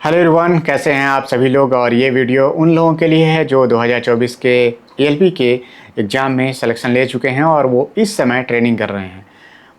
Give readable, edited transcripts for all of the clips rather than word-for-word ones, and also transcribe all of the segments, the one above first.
Hello everyone, कैसे हैं आप सभी लोग। और ये वीडियो उन लोगों के लिए है जो 2024 के एएलपी के एग्ज़ाम में सिलेक्शन ले चुके हैं और वो इस समय ट्रेनिंग कर रहे हैं।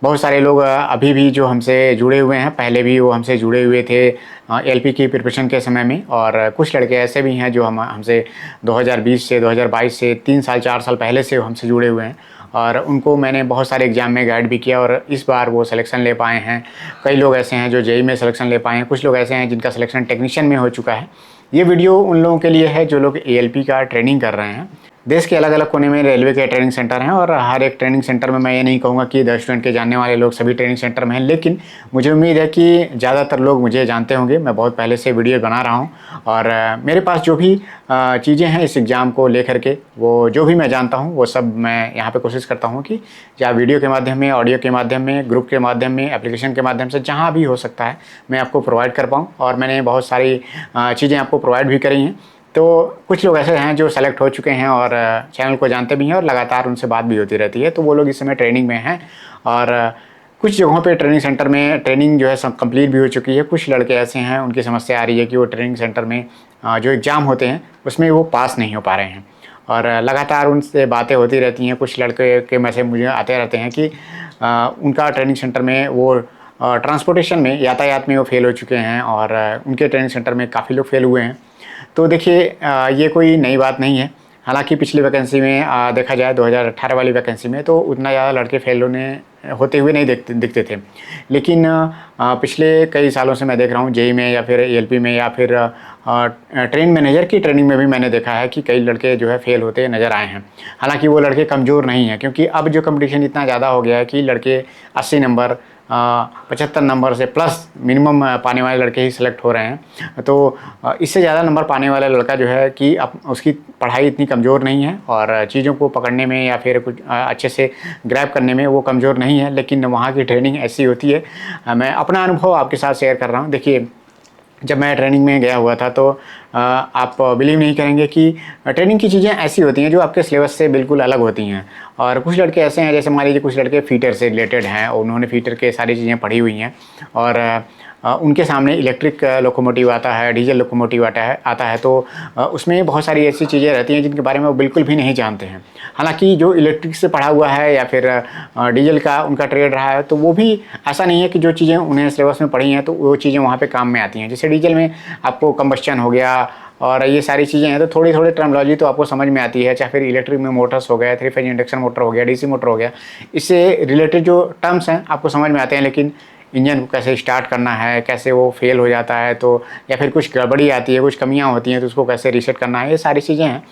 बहुत सारे लोग अभी भी जो हमसे जुड़े हुए हैं, पहले भी वो हमसे जुड़े हुए थे एएलपी की प्रिपरेशन के समय में। और कुछ लड़के ऐसे भी हैं जो हमसे 2020 से 2022 से 3 साल 4 साल पहले से हमसे जुड़े हुए हैं और उनको मैंने बहुत सारे एग्ज़ाम में गाइड भी किया और इस बार वो सिलेक्शन ले पाए हैं। कई लोग ऐसे हैं जो जेईई में सिलेक्शन ले पाए हैं, कुछ लोग ऐसे हैं जिनका सिलेक्शन टेक्नीशियन में हो चुका है। ये वीडियो उन लोगों के लिए है जो लोग एएलपी का ट्रेनिंग कर रहे हैं। देश के अलग अलग कोने में रेलवे के ट्रेनिंग सेंटर हैं और हर एक ट्रेनिंग सेंटर में मैं ये नहीं कहूँगा कि 10 स्टूडेंट के जानने वाले लोग सभी ट्रेनिंग सेंटर में हैं, लेकिन मुझे उम्मीद है कि ज़्यादातर लोग मुझे जानते होंगे। मैं बहुत पहले से वीडियो बना रहा हूँ और मेरे पास जो भी चीज़ें हैं इस एग्ज़ाम को लेकर के, वो जो भी मैं जानता हूँ वो सब मैं यहाँ पे कोशिश करता हूँ कि या वीडियो के माध्यम में, ऑडियो के माध्यम में, ग्रुप के माध्यम में, एप्लीकेशन के माध्यम से, जहाँ भी हो सकता है मैं आपको प्रोवाइड कर पाऊँ। और मैंने बहुत सारी चीज़ें आपको प्रोवाइड भी करी हैं। तो कुछ लोग ऐसे हैं जो सेलेक्ट हो चुके हैं और चैनल को जानते भी हैं और लगातार उनसे बात भी होती रहती है, तो वो लोग इस समय ट्रेनिंग में हैं। और कुछ जगहों पे ट्रेनिंग सेंटर में ट्रेनिंग जो है सब कंप्लीट भी हो चुकी है। कुछ लड़के ऐसे हैं उनकी समस्या आ रही है कि वो ट्रेनिंग सेंटर में जो एग्ज़ाम होते हैं उसमें वो पास नहीं हो पा रहे हैं और लगातार उनसे बातें होती रहती हैं। कुछ लड़के के मैसेज मुझे आते रहते हैं कि उनका ट्रेनिंग सेंटर में वो ट्रांसपोर्टेशन में, यातायात में वो फेल हो चुके हैं और उनके ट्रेनिंग सेंटर में काफ़ी लोग फेल हुए हैं। तो देखिए ये कोई नई बात नहीं है। हालांकि पिछली वैकेंसी में देखा जाए 2018 वाली वैकेंसी में तो उतना ज़्यादा लड़के फेल होते हुए नहीं दिखते थे। लेकिन पिछले कई सालों से मैं देख रहा हूँ जेईई में या फिर एएलपी में या फिर ट्रेन मैनेजर की ट्रेनिंग में भी मैंने देखा है कि कई लड़के जो है फेल होते नज़र आए हैं। हालांकि वो लड़के कमज़ोर नहीं हैं, क्योंकि अब जो कंपटीशन इतना ज़्यादा हो गया है कि लड़के 80 नंबर 75 नंबर से प्लस मिनिमम पाने वाले लड़के ही सिलेक्ट हो रहे हैं। तो इससे ज़्यादा नंबर पाने वाला लड़का जो है कि अब उसकी पढ़ाई इतनी कमज़ोर नहीं है और चीज़ों को पकड़ने में या फिर कुछ अच्छे से ग्रैब करने में वो कमज़ोर नहीं है, लेकिन वहाँ की ट्रेनिंग ऐसी होती है। मैं अपना अनुभव आपके साथ शेयर कर रहा हूँ। देखिए, जब मैं ट्रेनिंग में गया हुआ था तो आप बिलीव नहीं करेंगे कि ट्रेनिंग की चीज़ें ऐसी होती हैं जो आपके सिलेबस से बिल्कुल अलग होती हैं। और कुछ लड़के ऐसे हैं, जैसे मान लीजिए कुछ लड़के फीटर से रिलेटेड हैं, उन्होंने फीटर के सारी चीज़ें पढ़ी हुई हैं और उनके सामने इलेक्ट्रिक लोकोमोटिव आता है, डीजल लोकोमोटिव आता है तो उसमें बहुत सारी ऐसी चीज़ें रहती हैं जिनके बारे में वो बिल्कुल भी नहीं जानते हैं। हालांकि जो इलेक्ट्रिक से पढ़ा हुआ है या फिर डीजल का उनका ट्रेड रहा है तो वो भी ऐसा नहीं है कि जो चीज़ें उन्हें सिलेबस में पढ़ी हैं तो वो चीज़ें वहाँ पे काम में आती हैं। जैसे डीजल में आपको कंबस्चन हो गया और ये सारी चीज़ें हैं, तो थोड़ी थोड़ी टर्मिनोलॉजी तो आपको समझ में आती है। चाहे फिर इलेक्ट्रिक में मोटर्स हो गया, 3 फेज इंडक्शन मोटर हो गया, डीसी मोटर हो गया, इससे रिलेटेड जो टर्म्स हैं आपको समझ में आते हैं। लेकिन इंजन को कैसे स्टार्ट करना है, कैसे वो फेल हो जाता है तो, या फिर कुछ गड़बड़ी आती है, कुछ कमियां होती हैं तो उसको कैसे रीसेट करना है, ये सारी चीज़ें हैं।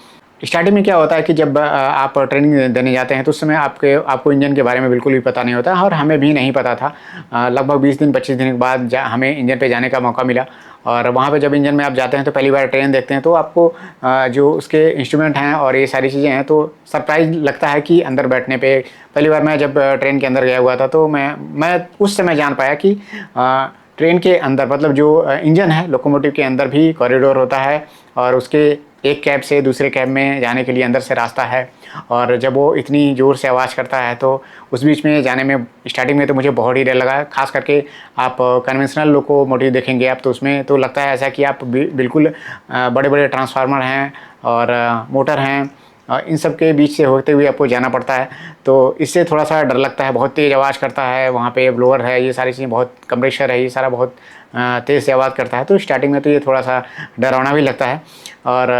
स्टार्टिंग में क्या होता है कि जब आप ट्रेनिंग देने जाते हैं तो उस समय आपको इंजन के बारे में बिल्कुल भी पता नहीं होता और हमें भी नहीं पता था। लगभग 20 दिन 25 दिन के बाद हमें इंजन पे जाने का मौका मिला और वहाँ पे जब इंजन में आप जाते हैं तो पहली बार ट्रेन देखते हैं तो आपको जो उसके इंस्ट्रूमेंट हैं और ये सारी चीज़ें हैं तो सरप्राइज लगता है कि अंदर बैठने पे। पहली बार मैं जब ट्रेन के अंदर गया हुआ था तो मैं उस समय जान पाया कि ट्रेन के अंदर, मतलब जो इंजन है लोकोमोटिव के अंदर भी कॉरिडोर होता है और उसके एक कैब से दूसरे कैब में जाने के लिए अंदर से रास्ता है। और जब वो इतनी ज़ोर से आवाज़ करता है तो उस बीच में जाने में स्टार्टिंग में तो मुझे बहुत ही डर लगा। खास करके आप कन्वेंशनल लोकोमोटिव देखेंगे आप तो उसमें तो लगता है ऐसा कि आप बिल्कुल बड़े बड़े ट्रांसफार्मर हैं और मोटर हैं, इन सब के बीच से होते हुए आपको जाना पड़ता है। तो इससे थोड़ा सा डर लगता है। बहुत तेज़ आवाज़ करता है, वहाँ पे ब्लोअर है, ये सारी चीज़ें, बहुत कंप्रेसर है, ये सारा बहुत तेज़ से आवाज़ करता है। तो स्टार्टिंग में तो ये थोड़ा सा डरावना भी लगता है। और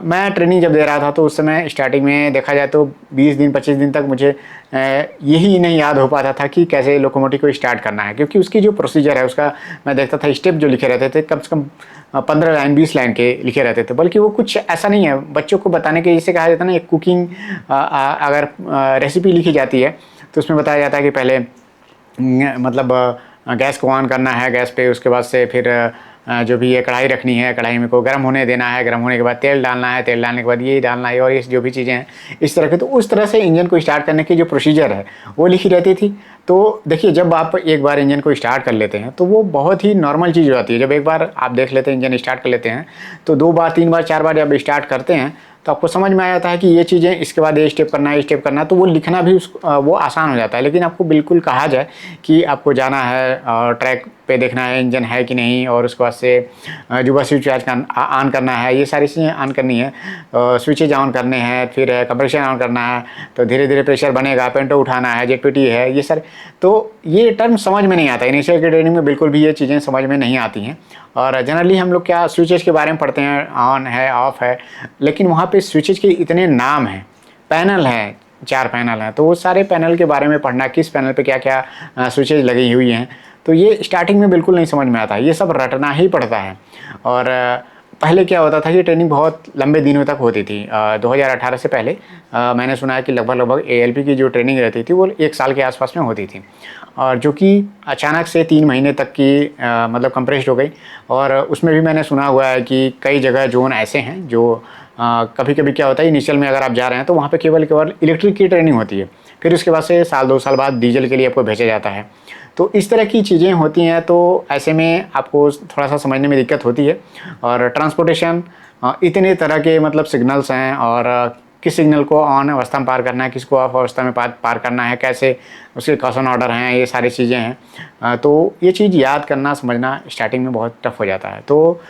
मैं ट्रेनिंग जब दे रहा था तो उस समय स्टार्टिंग में देखा जाए तो 20 दिन 25 दिन तक मुझे यही नहीं याद हो पाता था कि कैसे लोकोमोटिव को स्टार्ट करना है, क्योंकि उसकी जो प्रोसीजर है उसका मैं देखता था स्टेप जो लिखे रहते थे कम से कम 15 लाइन 20 लाइन के लिखे रहते थे। बल्कि वो कुछ ऐसा नहीं है बच्चों को बताने के, जिसे कहा जाता है ना एक कुकिंग, अगर रेसिपी लिखी जाती है तो उसमें बताया जाता है कि पहले मतलब गैस को ऑन करना है, गैस पे, उसके बाद से फिर जो भी ये कढ़ाई रखनी है, कढ़ाई में को गर्म होने देना है, गर्म होने के बाद तेल डालना है, तेल डालने के बाद ये डालना है और ये जो भी चीज़ें हैं इस तरह के। तो उस तरह से इंजन को स्टार्ट करने की जो प्रोसीजर है वो लिखी रहती थी। तो देखिए, जब आप एक बार इंजन को स्टार्ट कर लेते हैं तो वो बहुत ही नॉर्मल चीज़ हो जाती है। जब एक बार आप देख लेते हैं, इंजन स्टार्ट कर लेते हैं, तो 2 बार 3 बार 4 बार जब स्टार्ट करते हैं तो आपको समझ में आ जाता है कि ये चीज़ें, इसके बाद ये स्टेप करना है, ये स्टेप करना है, तो वो लिखना भी वो आसान हो जाता है। लेकिन आपको बिल्कुल कहा जाए कि आपको जाना है ट्रैक पे देखना है इंजन है कि नहीं, और उसके बाद से जुबा स्विच ऑन करना है, ये सारी चीज़ें ऑन करनी है, स्विचेज ऑन करने हैं, फिर कंप्रेशन ऑन करना है, तो धीरे धीरे प्रेशर बनेगा, पेंटो उठाना है, जेटपीटी है, ये सारे। तो ये टर्म समझ में नहीं आता, इनिशियल की ट्रेनिंग में बिल्कुल भी ये चीज़ें समझ में नहीं आती हैं। और जनरली हम लोग क्या स्विचेज के बारे में पढ़ते हैं, ऑन है, ऑफ है, लेकिन वहाँ पे स्विचेज के इतने नाम हैं, पैनल हैं, 4 पैनल हैं, तो वो सारे पैनल के बारे में पढ़ना, किस पैनल पे क्या क्या स्विचेज लगी हुई हैं, तो ये स्टार्टिंग में बिल्कुल नहीं समझ में आता है, ये सब रटना ही पड़ता है। और पहले क्या होता था कि ट्रेनिंग बहुत लंबे दिनों तक होती थी। 2018 से पहले मैंने सुना है कि लगभग ALP की जो ट्रेनिंग रहती थी वो 1 साल के आसपास में होती थी, और जो कि अचानक से 3 महीने तक की मतलब कंप्रेस्ड हो गई। और उसमें भी मैंने सुना हुआ है कि कई जगह जोन ऐसे हैं जो कभी कभी क्या होता है, इनिशियल में अगर आप जा रहे हैं तो वहाँ पे केवल इलेक्ट्रिक की ट्रेनिंग होती है, फिर उसके बाद से 1-2 साल बाद डीजल के लिए आपको भेजा जाता है। तो इस तरह की चीज़ें होती हैं, तो ऐसे में आपको थोड़ा सा समझने में दिक्कत होती है। और ट्रांसपोर्टेशन इतने तरह के मतलब सिग्नल्स हैं, और किस सिग्नल को ऑन अवस्था में पार करना है, किसको ऑफ अवस्था में पार करना है, कैसे उसके कॉशन ऑर्डर हैं, ये सारी चीज़ें हैं। तो ये चीज़ याद करना समझना स्टार्टिंग में बहुत टफ हो जाता है। तो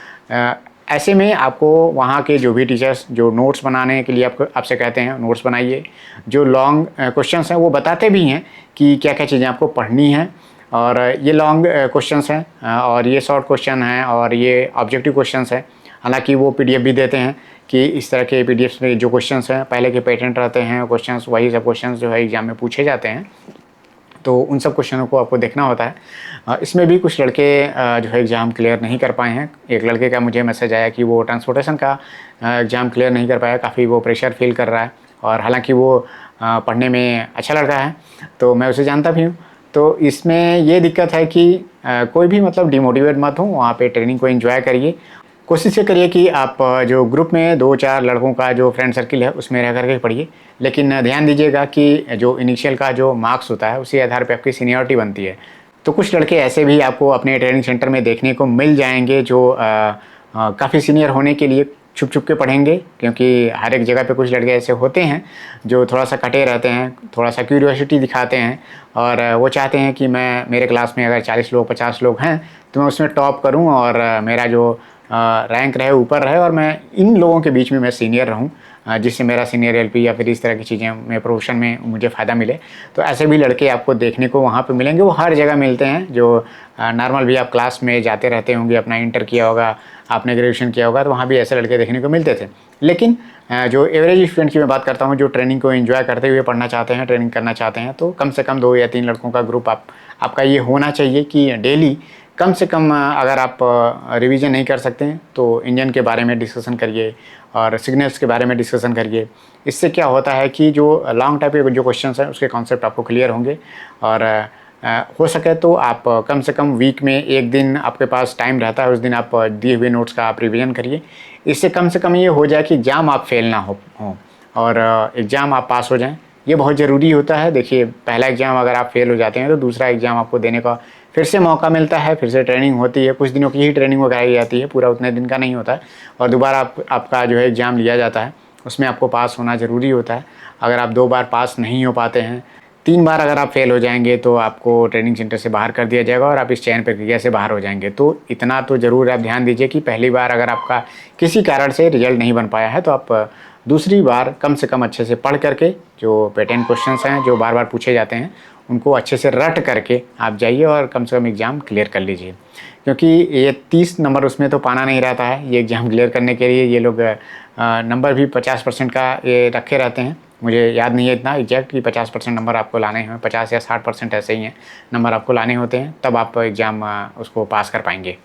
ऐसे में आपको वहाँ के जो भी टीचर्स जो नोट्स बनाने के लिए आपसे कहते हैं नोट्स बनाइए, जो लॉन्ग क्वेश्चंस हैं वो बताते भी हैं कि क्या क्या चीज़ें आपको पढ़नी हैं, और ये लॉन्ग क्वेश्चंस हैं और ये शॉर्ट क्वेश्चन हैं और ये ऑब्जेक्टिव क्वेश्चंस हैं। हालांकि वो PDF भी देते हैं कि इस तरह के PDFs में जो क्वेश्चंस हैं पहले के पेटेंट रहते हैं क्वेश्चंस, वही सब क्वेश्चंस जो है एग्जाम में पूछे जाते हैं, तो उन सब क्वेश्चनों को आपको देखना होता है। इसमें भी कुछ लड़के जो है एग्ज़ाम क्लियर नहीं कर पाए हैं। एक लड़के का मुझे मैसेज आया कि वो ट्रांसपोर्टेशन का एग्ज़ाम क्लियर नहीं कर पाया, काफ़ी वो प्रेशर फील कर रहा है, और हालांकि वो पढ़ने में अच्छा लड़का है, तो मैं उसे जानता भी हूँ। तो इसमें ये दिक्कत है कि कोई भी मतलब डिमोटिवेट मत हो, वहाँ पे ट्रेनिंग को एंजॉय करिए। कोशिश ये करिए कि आप जो ग्रुप में 2-4 लड़कों का जो फ्रेंड सर्किल है उसमें रह करके पढ़िए, लेकिन ध्यान दीजिएगा कि जो इनिशियल का जो मार्क्स होता है उसी आधार पे आपकी सीनियरिटी बनती है। तो कुछ लड़के ऐसे भी आपको अपने ट्रेनिंग सेंटर में देखने को मिल जाएंगे जो काफ़ी सीनियर होने के लिए छुप छुप के पढ़ेंगे, क्योंकि हर एक जगह पे कुछ लड़के ऐसे होते हैं जो थोड़ा सा कटे रहते हैं, थोड़ा सा क्यूरियोसिटी दिखाते हैं, और वो चाहते हैं कि मेरे क्लास में अगर 40 लोग 50 लोग हैं तो मैं उसमें टॉप करूं, और मेरा जो रैंक रहे ऊपर रहे, और मैं इन लोगों के बीच में मैं सीनियर रहूं, जिससे मेरा सीनियर LP या फिर इस तरह की चीज़ें में प्रोफेशन में मुझे फ़ायदा मिले। तो ऐसे भी लड़के आपको देखने को वहाँ पे मिलेंगे, वो हर जगह मिलते हैं। जो नॉर्मल भी आप क्लास में जाते रहते होंगे, अपना इंटर किया होगा, आपने ग्रेजुएशन किया होगा, तो वहाँ भी ऐसे लड़के देखने को मिलते थे। लेकिन जो एवरेज स्टूडेंट की मैं बात करता हूँ, जो ट्रेनिंग को एंजॉय करते हुए पढ़ना चाहते हैं, ट्रेनिंग करना चाहते हैं, तो कम से कम 2 या 3 लड़कों का ग्रुप आपका ये होना चाहिए कि डेली कम से कम अगर आप रिवीजन नहीं कर सकते हैं तो इंजन के बारे में डिस्कशन करिए और सिग्नल्स के बारे में डिस्कशन करिए। इससे क्या होता है कि जो लॉन्ग टाइप के जो क्वेश्चंस हैं उसके कॉन्सेप्ट आपको क्लियर होंगे, और हो सके तो आप कम से कम वीक में 1 दिन आपके पास टाइम रहता है, उस दिन आप दिए हुए नोट्स का आप रिवीजन करिए। इससे कम से कम ये हो जाए कि एग्ज़ाम आप फेल ना हो और एग्ज़ाम आप पास हो जाएँ। ये बहुत ज़रूरी होता है। देखिए, पहला एग्ज़ाम अगर आप फेल हो जाते हैं तो दूसरा एग्ज़ाम आपको देने का फिर से मौका मिलता है, फिर से ट्रेनिंग होती है, कुछ दिनों की ही ट्रेनिंग कराई जाती है, पूरा उतने दिन का नहीं होता है, और दोबारा आपका जो है एग्ज़ाम लिया जाता है, उसमें आपको पास होना ज़रूरी होता है। अगर आप 2 बार पास नहीं हो पाते हैं, 3 बार अगर आप फेल हो जाएंगे तो आपको ट्रेनिंग सेंटर से बाहर कर दिया जाएगा और आप इस चयन प्रक्रिया से बाहर हो जाएंगे। तो इतना तो ज़रूर आप ध्यान दीजिए कि पहली बार अगर आपका किसी कारण से रिजल्ट नहीं बन पाया है तो आप दूसरी बार कम से कम अच्छे से पढ़ करके जो पेटेंट क्वेश्चंस हैं जो बार बार पूछे जाते हैं उनको अच्छे से रट करके आप जाइए और कम से कम एग्ज़ाम क्लियर कर लीजिए, क्योंकि ये 30 नंबर उसमें तो पाना नहीं रहता है। ये एग्ज़ाम क्लियर करने के लिए ये लोग नंबर भी 50% का ये रखे रहते हैं। मुझे याद नहीं है इतना एग्जैक्ट कि 50% नंबर आपको लाने हैं, 50 या 60% ऐसे ही हैं नंबर आपको लाने होते हैं, तब आप एग्ज़ाम उसको पास कर पाएंगे।